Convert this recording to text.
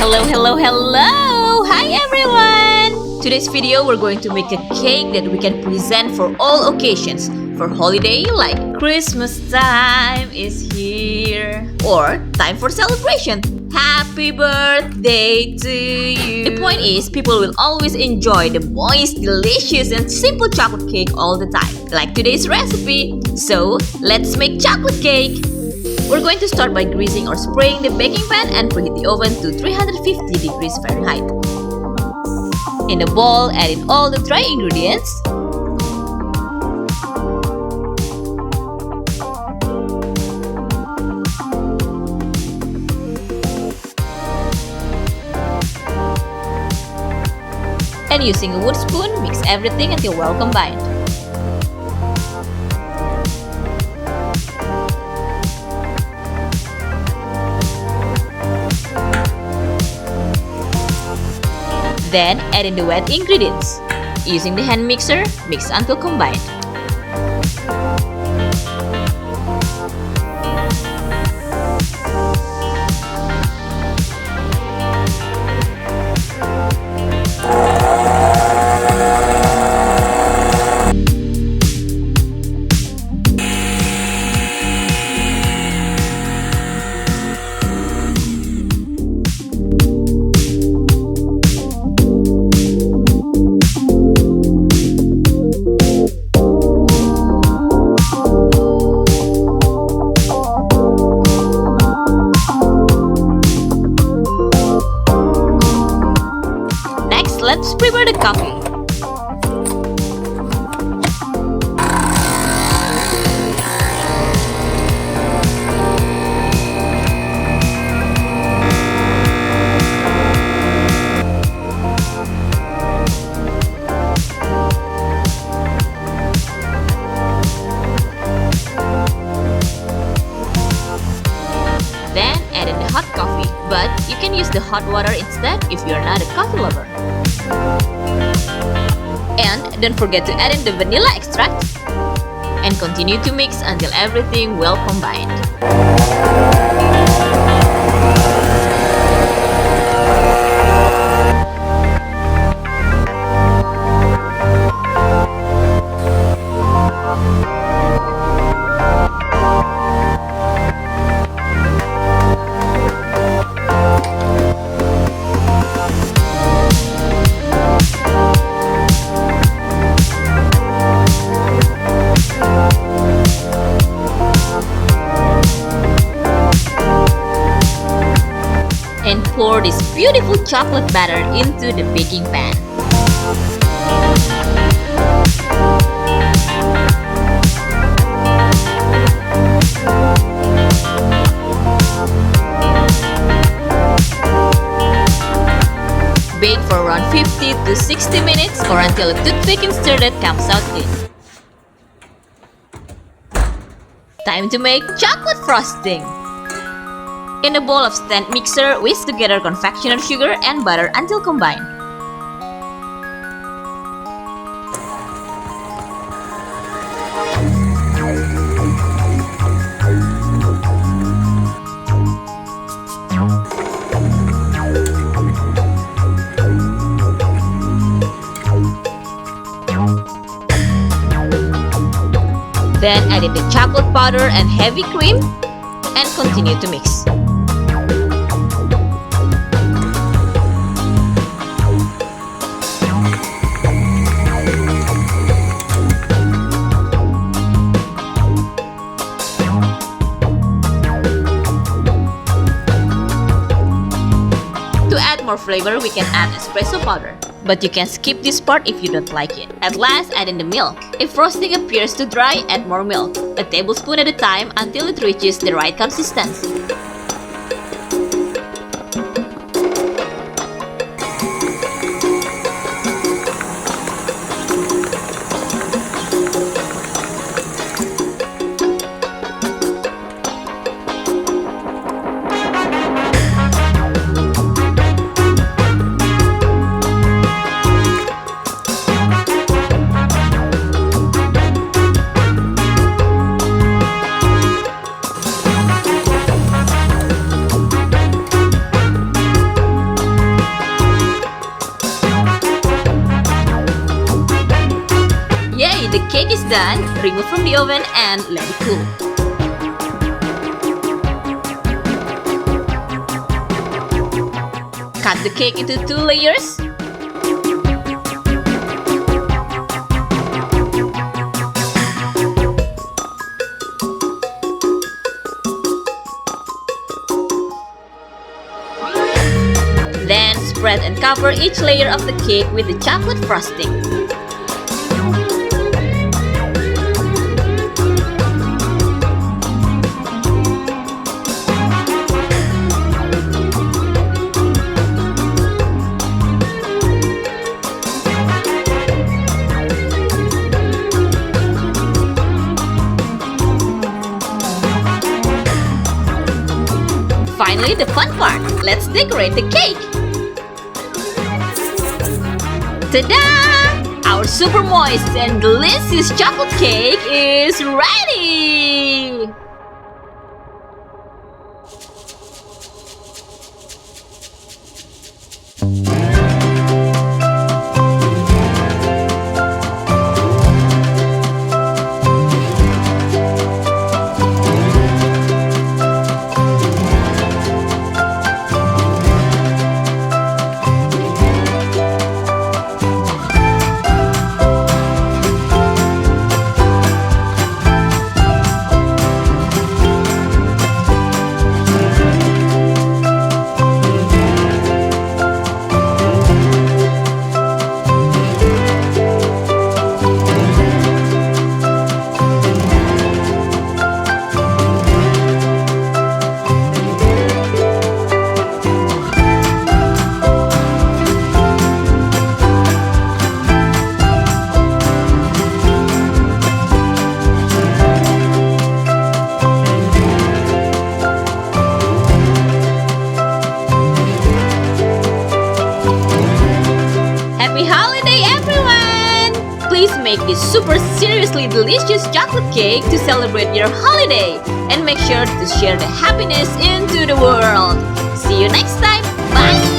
Hello! Hi everyone! Today's video we're going to make a cake that we can present for all occasions. For holiday like Christmas time is here. Or time for celebration. Happy birthday to you! The point is, people will always enjoy the moist, delicious and simple chocolate cake all the time. Like today's recipe. So, let's make chocolate cake! We're going to start by greasing or spraying the baking pan and preheat the oven to 350 degrees Fahrenheit. In a bowl, add in all the dry ingredients. And using a wood spoon, mix everything until well combined. Then add in the wet ingredients. Using the hand mixer, mix until combined. Let's prepare the coffee. Then add in the hot coffee, but you can use the hot water instead if you're not a coffee lover. And don't forget to add in the vanilla extract and continue to mix until everything well combined. And pour this beautiful chocolate batter into the baking pan. Bake for around 50 to 60 minutes or until a toothpick inserted comes out clean. Time to make chocolate frosting! In a bowl of stand mixer, whisk together confectioner sugar and butter until combined. Then add in the chocolate powder and heavy cream and continue to mix. To add more flavor, we can add espresso powder. But you can skip this part if you don't like it. At last, add in the milk. If frosting appears too dry, add more milk, a tablespoon at a time until it reaches the right consistency. done, remove from the oven and let it cool. Cut the cake into 2 layers. Then spread and cover each layer of the cake with the chocolate frosting. Finally, the fun part! Let's decorate the cake! Ta-da! Our super moist and delicious chocolate cake is ready! Happy holiday, everyone! Please make this super seriously delicious chocolate cake to celebrate your holiday. And make sure to share the happiness into the world. See you next time. Bye!